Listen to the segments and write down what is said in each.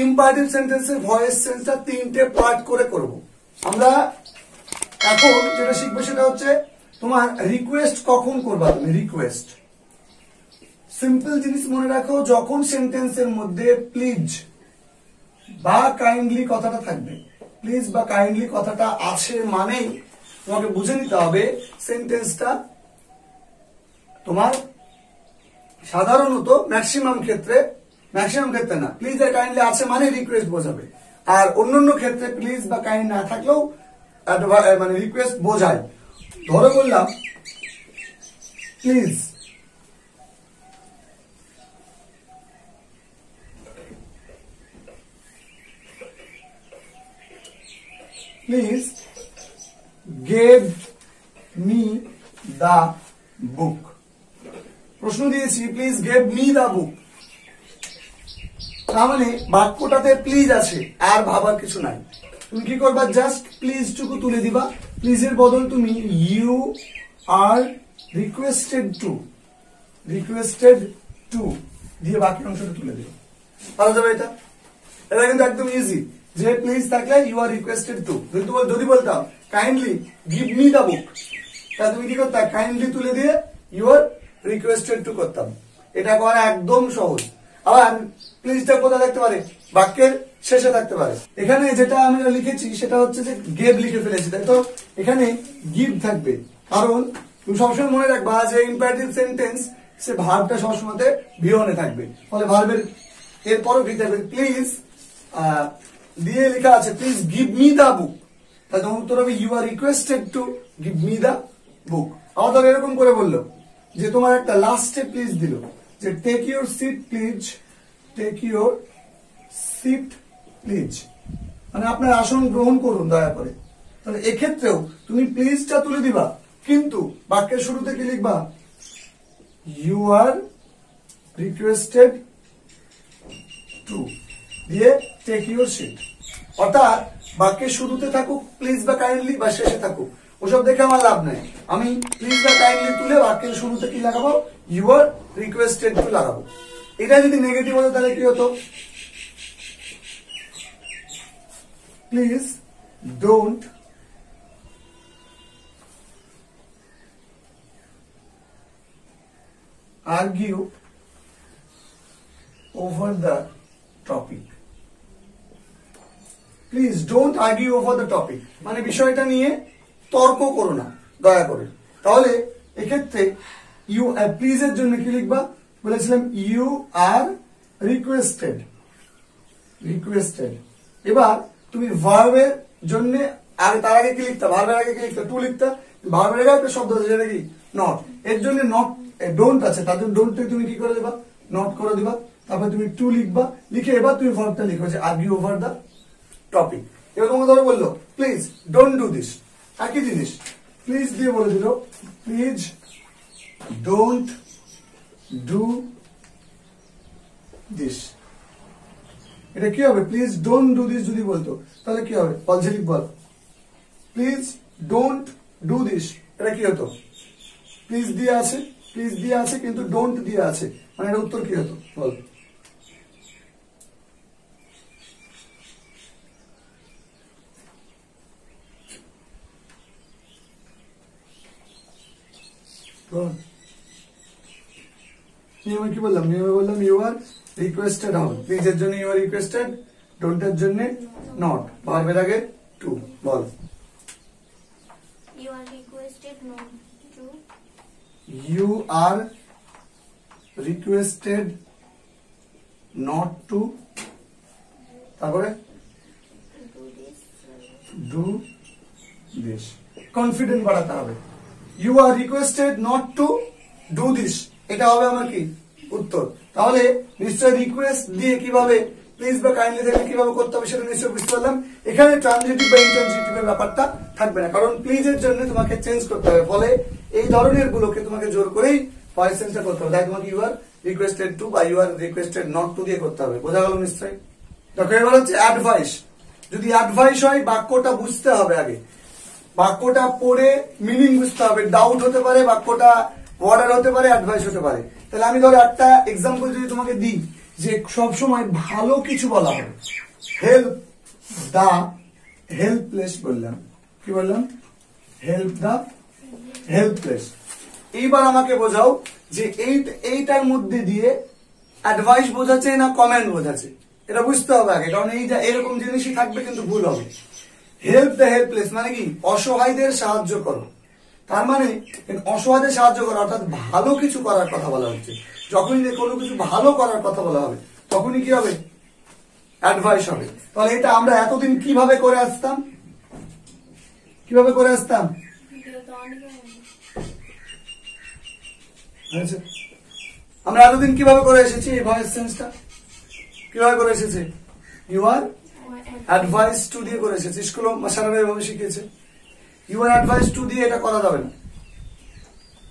Imperative সেন্টেন্সের voice চেঞ্জটা 3টে পার্ট করে করব। আমরা এখন যেটা শিখবো সেটা হচ্ছে তোমার রিকোয়েস্ট কখন করবা তুমি। রিকোয়েস্ট সিম্পল জিনিস মনে রাখো, যখন সেন্টেন্সের মধ্যে প্লিজ বা কাইন্ডলি কথাটা থাকবে, প্লিজ বা কাইন্ডলি কথাটা আছে মানেই তোমাকে বুঝে নিতে হবে সেন্টেন্সটা তোমার সাধারণত ম্যাক্সিমাম ক্ষেত্রে না, প্লিজ আর কাইন্ডলি আছে মানে রিকোয়েস্ট বোঝাবে। আর অন্যান্য ক্ষেত্রে প্লিজ বা কাইন্ড না থাকলেও মানে রিকোয়েস্ট বোঝায়। ধরে বললাম please, please give me the book. প্রশ্ন দিয়েছি please give me the book, তার মানে বাক্যটাতে প্লিজ আছে আর ভাবার কিছু নাই। তুমি কি করবা, জাস্ট প্লিজ টুকু তুলে দিবা, প্লিজের বদল তুমি ইউ আর রিকোয়েস্টেড টু দিয়ে বাকি অংশটা তুলে দিবা, পারা যাবে। এটা কিন্তু একদম ইজি, যে প্লিজ থাকলে ইউ আর রিকোয়েস্টেড টু। যদি বলতাম kindly give me the book, তাহলে তুমি কি করতে, কাইন্ডলি তুলে দিয়ে ইউ আর রিকোয়েস্টেড টু করতাম। এটা করা একদম সহজ। আবার প্লিজটা কোথায় থাকতে পারে, বাক্যের শেষে থাকতে পারে। এখানে যেটা আমরা লিখেছি সেটা হচ্ছে যে গেভ লিখে ফেলেছি, তাই তো এখানে গিভ থাকবে। কারণ তুমি সবসময় মনে রাখবা যে ইম্পারেটিভ সেন্টেন্স সে ভার্বটা সবসময় ভিওনে থাকবে, ফলে ভার্বের এরপরও ভি থাকবে। প্লিজ দিয়ে লেখা আছে please give me the book, তাহলে তোমার উত্তর হবে you are requested to give me the book. আমাদের এরকম করে বললো যে তোমার একটা লাস্টে প্লিজ দিল যে take your seat please, take your seat please, মানে আপনার আসন গ্রহণ করুন দয়া করে। তাহলে এক্ষেত্রেও তুমি প্লিজটা তুলে দিবা, কিন্তু বাক্যের শুরুতে কি লিখবা, ইউ আর রিকোয়েস্টেড টু দিয়ে টেক ইউর সিট। অর্থাৎ বাক্যের শুরুতে থাকুক প্লিজ বা কাইন্ডলি বা শেষে থাকুক ওসব দেখে আমার লাভ নাই, আমি প্লিজ বা কাইন্ডলি তুলে বাক্যের শুরুতে কি লাগাবো, ইউ আর রিকোয়েস্টেড টু লাগাবো। এটা যদি নেগেটিভ হতো তাহলে কি হতো, please don't argue over the topic. Please don't argue over the topic মানে বিষয়টা নিয়ে তর্ক করো না দয়া করে। তাহলে এক্ষেত্রে ইউ প্লিজ এর জন্য কি লিখবা, বলেছিলাম ইউ আর রিকোয়েস্টেড। এবার তুমি ভার্বের জন্য আর তার আগে কি লিখতা, ভার্বের আগে কি লিখতা, টু লিখতা। ভার্বের আগে একটা শব্দ আছে যেটা কি নট, এর জন্য নট ডোন্ট আছে, তার জন্য ডোন্ট তুমি কি করে দেবা, নট করে দিবা। তারপর তুমি টু লিখবা, লিখে এবার তুমি ভার্বটা লিখো যে আর্গিউ ওভার দ্য টপিক। এবার তোমাকে ধরো বললো প্লিজ ডোন্ট ডু দিস, একই জিনিস প্লিজ দিয়ে বলে দিল প্লিজ ডোন্ট ডু দিস। এটা কি হবে, প্লিজ ডোন্ট ডু দিস যদি বলতো তাহলে কি হবে, বলছে বল প্লিজ ডোন্ট ডু দিস, এটা কি হতো, প্লিজ দিয়ে আছে কিন্তু ডোন্ট দিয়ে আছে, মানে এটা উত্তর কি হতো বল। নিয়মে কি বললাম, ইউ আর রিকোয়েস্টেড হবে, প্লিজ এর জন্য ইউ আর রিকোয়েস্টেড, ডোন্ট এর জন্য নট, ভার্বের আগে টু। বল you are requested not to, you are requested not to, তারপরে ডু দিস। কনফিডেন্ট বাড়াতে হবে, you are requested not to do this, এটা হবে আমার কি উত্তর। তাহলে নিশ্চয় রিকোয়েস্ট দিয়ে কিভাবে প্লিজ বা কাইন্ডলি থেকে কিভাবে করতে হবে সেটা নিশ্চয় বুঝতে পারলাম। এখানে ট্রানজিটিভ বা ইন্ট্রানজিটিভের ব্যাপারটা থাকবে না, কারণ প্লিজ এর জন্য তোমাকে চেঞ্জ করতে হবে, ফলে এই ধরনের গুলোকে তোমাকে জোর করেই ভয়েস চেঞ্জটা করতে হবে। তাই তোমাকে ইউ আর রিকোয়েস্টেড টু বা you are requested not to দিয়ে করতে হবে। বোঝা গেল নিশ্চয়। দেখো এবার হচ্ছে অ্যাডভাইস। যদি অ্যাডভাইস হয় বাক্যটা বুঝতে হবে আগে, বাক্যটা পড়ে মিনিং বুঝতে হবে। ডাউট হতে পারে, বাক্যটা অর্ডার হতে পারে, অ্যাডভাইস হতে পারে। তাহলে আমি ধরো একটা এক্সাম্পল যদি তোমাকে দিই, যে সব সময় ভালো কিছু বলা হবে। হেল্প দা হেল্পলেস বললাম, কি বললাম? হেল্প দা হেল্পলেস। এইবার আমাকে বোঝাও যে এইটার মধ্যে দিয়ে অ্যাডভাইস বোঝাচ্ছে না কমেন্ট বোঝাচ্ছে, এটা বুঝতে হবে আগে, কারণ এইটা এরকম জিনিসই থাকবে কিন্তু ভুল হবে। হেল্প দ্য হেল্পলেস মানে কি? অসহায়দের সাহায্য করো। তার মানে অসহায়দের সাহায্য করো অর্থাৎ ভালো কিছু করার কথা বলা হচ্ছে। যখনই কোনো কিছু ভালো করার কথা বলা হবে তখনই কি হবে? অ্যাডভাইস হবে। তাহলে এটা আমরা এতদিন কিভাবে করে আসতাম? কিভাবে করে আসতাম? আমরা এতদিন কিভাবে করে এসেছি? এই ভয়েস সেন্সটা কিভাবে করে এসেছে? ইউ আর অ্যাডভাইস টু দিয়ে করে এসেছে। স্কুল সারারা এভাবে শিখিয়েছে। ইউ আর অ্যাডভাইস টু দিয়ে এটা করা যাবে না।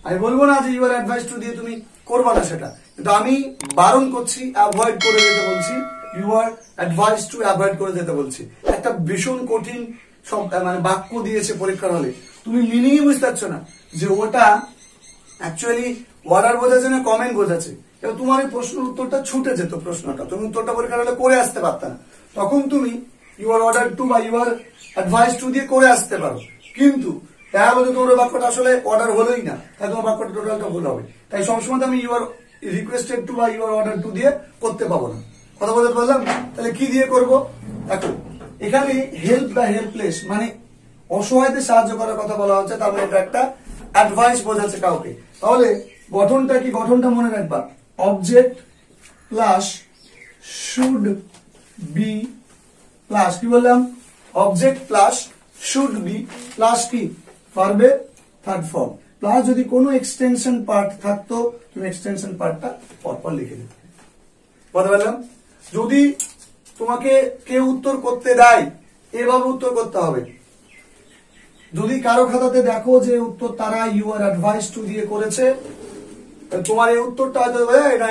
আমি বলবো না যে ইউ আর অ্যাডভাইস টু দিয়ে তুমি করবা না সেটা, কিন্তু আমি বারণ করছি, অ্যাভয়েড করে যেতে বলছি। You are advise to avoid করে যেতে বলছি। একটা ভীষণ কঠিন সব মানে বাক্য দিয়েছে পরীক্ষার হলে, তুমি মিনিংই বুঝতে পারছো না যে ওটা অ্যাকচুয়ালি অর্ডার বোঝাচ্ছে না কমেন্ট বোঝাচ্ছে। এবার তোমার এই প্রশ্নের উত্তরটা ছুটে যেত, প্রশ্নটা তুমি উত্তরটা পরীক্ষার হলে করে আসতে পারতা না। তখন তুমি ইউ আর অর্ডার টু বা ইউ আর অ্যাডভাইস টু দিয়ে করে আসতে পারো, কিন্তু দেখা বলতে তোমার বাক্যটা আসলে অর্ডার হলোই না, তাই তোমার বাক্যটা টোটালটা ভুল হবে। তাই সবসময় আমি ইউ আর রিকোয়েস্টেড টু বা ইউ আর অর্ডার টু দিয়ে করতে পাবো না। কথা বলতে পারলাম? তাহলে কি দিয়ে করব? দেখো এখানে হেল্প বা হেল্পলেস মানে অসহায়দের সাহায্য করার কথা বলা হচ্ছে, তার মানে এটা একটা অ্যাডভাইস বোঝাচ্ছে কাউকে। তাহলে গঠনটা কি? গঠনটা মনে রাখবা, object plus should be plus কি বললাম? Object plus should be plus কি? ভার্বের থার্ড ফর্ম প্লাস যদি কোনো এক্সটেনশন পার্ট থাকতো তুমি এক্সটেনশন পার্টটা পরপর লিখে দিতে। বলতে পারলাম? যদি তোমাকে কেউ উত্তর করতে দেয় এভাবে উত্তর করতে হবে। যদি কারো খাতাতে দেখো যে উত্তর তারা ইউ আর অ্যাডভাইস টু দিয়ে করেছে, তোমার এই উত্তরটা হয়তো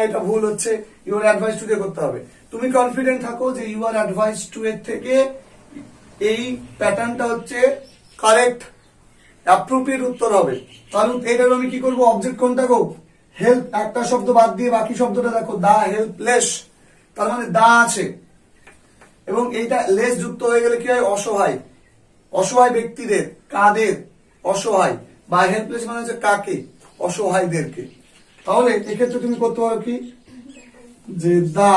এটা ভুল হচ্ছে, ইউ আর অ্যাডভাইস টু দিয়ে করতে হবে। তুমি কনফিডেন্ট থাকো যে ইউ আর অ্যাডভাইস টু এর থেকে এই প্যাটার্নটা হচ্ছে কারেক্ট অ্যাপ্রোপ্রিয়েট উত্তর হবে। কারণ এটার আমি কি করবো? অবজেক্ট কোনটা গো? হেল্প, একটা শব্দ বাদ দিয়ে বাকি শব্দটা দেখো, দা হেল্পলেস, তার মানে দা আছে এবং এইটা লেস যুক্ত হয়ে গেলে কি হয়? অসহায়। অসহায় ব্যক্তিদের, কাদের? অসহায়। বা হেল্পলেস মানে হচ্ছে কাকে? অসহায়দেরকে। তাহলে এক্ষেত্রে তুমি করতে পারো কি? যে দা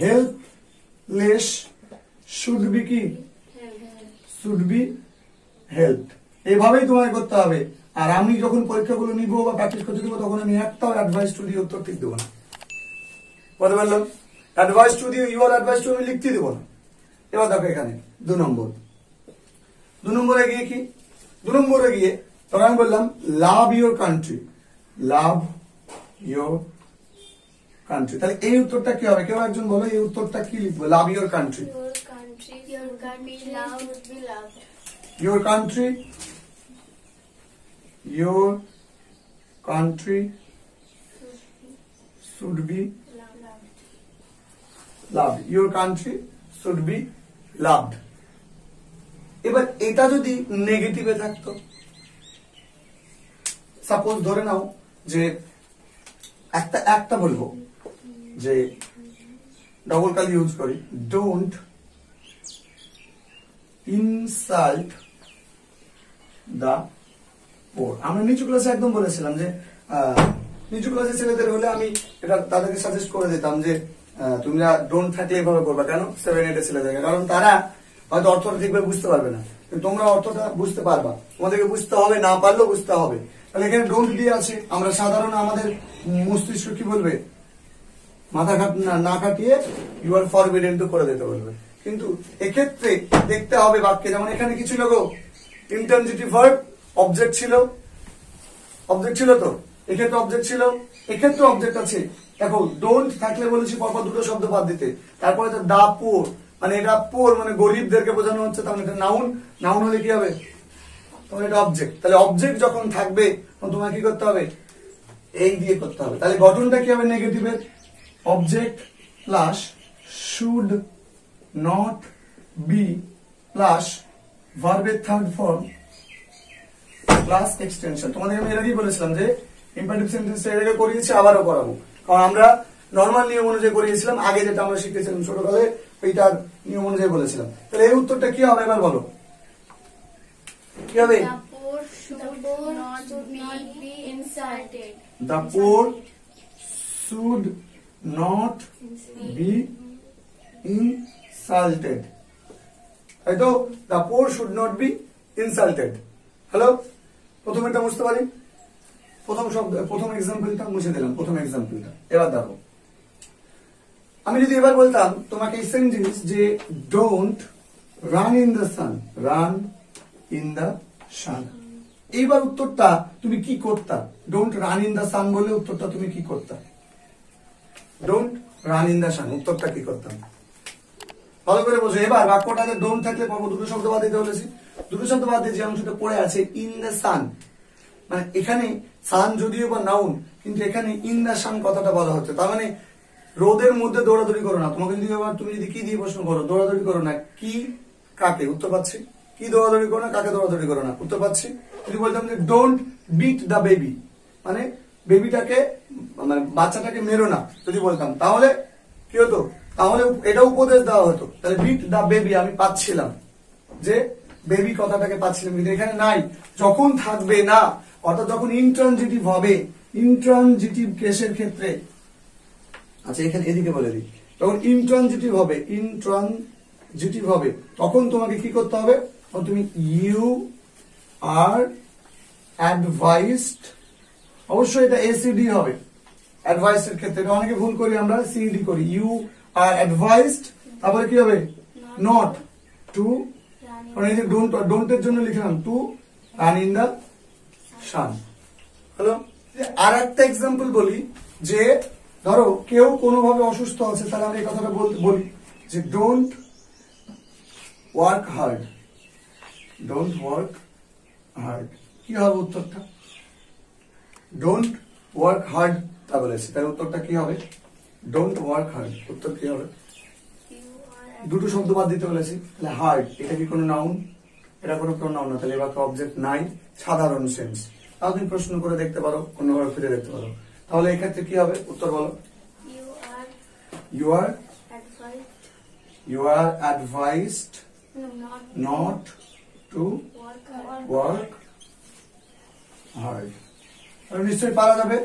হেল্পলেস শুড বি কি? Should be help. এইভাবেই তোমাকে করতে হবে। আর আমি যখন পরীক্ষাগুলো নিব বা প্র্যাকটিস করতে দেবো তখন আমি একটাও অ্যাডভাইস টু দিয়ে উত্তর ঠিক দেবো না। বলতে পারলাম? অ্যাডভাইস টু দিয়ে ইউ আর অ্যাডভাইস টু আমি লিখতে দেবো না। এবার দেখো এখানে 2 নম্বর। 2 নম্বরে গিয়ে কি? 2 নম্বরে গিয়ে তখন আমি বললাম love your country. Love your country. তাহলে এই উত্তরটা কি হবে? কেউ একজন বলো এই উত্তরটা কি লিখবো? Love your country. Your country love would be loved. Your country, your country should be loved. Your country should be loved. এবার এটা যদি নেগেটিভে থাকতো, সাপোজ ধরে নাও যে একটা বলবো যে ডবল কাল ইউজ করি, ডোন্ট ইনসাল্ট দা পোর। আমরা নিচু ক্লাসে একদম বলেছিলাম যে নিচু ক্লাসের ছেলেদের হলে আমি এটা তাদেরকে সাজেস্ট করে দিতাম যে তোমরা ডোন্ট থাকলে এভাবে করবা। কেন? 7-8 এর ছেলেদেরকে, কারণ তারা হয়তো অর্থটা ঠিকভাবে বুঝতে পারবে না, কিন্তু তোমরা অর্থটা বুঝতে পারবা। তোমাদেরকে বুঝতে হবে, না পারলেও বুঝতে হবে। তাহলে এখানে ডোন্ট দিয়ে আছে, আমরা সাধারণ আমাদের মস্তিষ্ক কি বলবে? মাথা না কাটিয়ে ইউ আর ফরবিডেন টু করে দিতে বলবে। কিন্তু এক্ষেত্রে দেখতে হবে বাক্যে, যেমন এখানে কি ছিল গো? ইন্টারজেক্টিভ ভার্ব, অবজেক্ট ছিল। অবজেক্ট ছিল তো, এক্ষেত্রে অবজেক্ট ছিল, এক্ষেত্রে অবজেক্ট আছে। দেখো ডোন্ট থাকলে বলেছি পরপর 2টো শব্দ বাদ দিতে। তারপরে তো দা পোর, মানে এটা পোর মানে গরিবদেরকে বোঝানো হচ্ছে, তার মানে এটা নাউন। নাউন হলে কি হবে? তখন এটা অবজেক্ট। তাহলে অবজেক্ট যখন থাকবে তখন তোমার কি করতে হবে? এই দিয়ে করতে হবে। তাহলে গঠনটা কি হবে নেগেটিভের? Object plus should not be plus ভার্বের থার্ড ফর্ম প্লাস এক্সটেনশন। তোমাদের আমি এর আগেই বলেছিলাম যে ইম্পারেটিভ সেন্টেন্স এর আগে করিয়েছি, আবারও করাবো, কারণ আমরা নর্মাল নিয়ম অনুযায়ী করিয়েছিলাম, আগে যেটা আমরা শিখেছিলাম ছোটকালে ওইটার নিয়ম অনুযায়ী বলেছিলাম। তাহলে এই উত্তরটা কি হবে এবার বলো, কি হবে? The poor should not be insulted. The poor should not be insulted. তাই তো, the poor should not be insulted. Hello, প্রথমেরটা বুঝতে পারি, প্রথম এক্সাম্পলটা মুছে দিলাম, প্রথম এক্সাম্পলটা। এবার দেখো, আমি যদি এবার বলতাম তোমাকে এই সেম জিনিস যে don't run in the San, run in the সান, এইবার উত্তরটা তুমি কি করতা? ডোন্ট রান ইন দ্য সান বলে উত্তরটা তুমি কি করতা? ডোন্ট রান ইন দ্য সান, উত্তরটা কি করতাম? ভালো করে বোঝো। এবার বাক্যটাতে ডোন্ট থাকলে পাবো দুটো শব্দ বাদ দিতে বলেছি, দুটো শব্দ বাদ দিয়ে যে অংশটা পড়ে আছে ইন দ্য সান, মানে এখানে সান যদিও বা নাউন, কিন্তু এখানে ইন দ্য সান কথাটা বলা হচ্ছে। তার মানে রোদের মধ্যে দৌড়াদৌড়ি করো না। তোমাকে যদি এবার তুমি যদি কি দিয়ে প্রশ্ন করো, দৌড়াদৌড়ি করো না, কি কাকে, উত্তর পাচ্ছি। কি দৌড়াদৌড়ি করো না, কাকে দৌড়াদৌড়ি করো না, উত্তর পাচ্ছি। যদি বলতাম যে ডোন্ট বিট দ্য বেবি, মানে বেবিটাকে মানে বাচ্চাটাকে মেরো না যদি বলতাম, তাহলে কি হতো? তাহলে এটা উপদেশ দেওয়া হতো। তাহলে বিট দ্য বেবি আমি পাচ্ছিলাম, যে বেবি কথাটাকে পাচ্ছিলাম, কিন্তু এখানে নাই। যখন থাকবে না, অর্থাৎ যখন ইন্ট্রানজিটিভ হবে, ইন্ট্রানজিটিভ কেসের ক্ষেত্রে, আচ্ছা এখানে এদিকে বলে দিই, যখন ইন্ট্রানজিটিভ হবে তখন তোমাকে কি করতে হবে? তখন তুমি ইউ আর অ্যাডভাইসড, অবশ্যই এটা এসিডি হবে অ্যাডভাইসড এর ক্ষেত্রে। এটা অনেকে ভুল করি আমরা, সিডি করি। ইউ আর অ্যাডভাইসড, তারপরে কি হবে? নট টু, মানে এই যে ডোন্টের জন্য লিখলাম to run in the sun. Hello, আর একটা এক্সাম্পল বলি, যে ধরো কেউ কোনোভাবে অসুস্থ আছে, তাহলে আমরা এই কথাটা বলি যে don't work hard, don't work hard. কি হবে উত্তরটা? ডোন্ট ওয়ার্ক হার্ড তা বলেছি, তার উত্তরটা কি হবে? Don't work hard. উত্তর কি হবে? দুটো শব্দ বাদ দিতে বলেছি, তাহলে হার্ড, এটা কি কোনো নাউন? এটা কোনো নাউন না, তাহলে এবার অবজেক্ট নাই, সাধারণ সেন্স। তাও তুমি প্রশ্ন করে দেখতে পারো, অন্যভাবে ফিরে দেখতে পারো। তাহলে এক্ষেত্রে কি হবে? উত্তর বলো। You are advised not to work hard. নিশ্চয়ই পারা যাবে।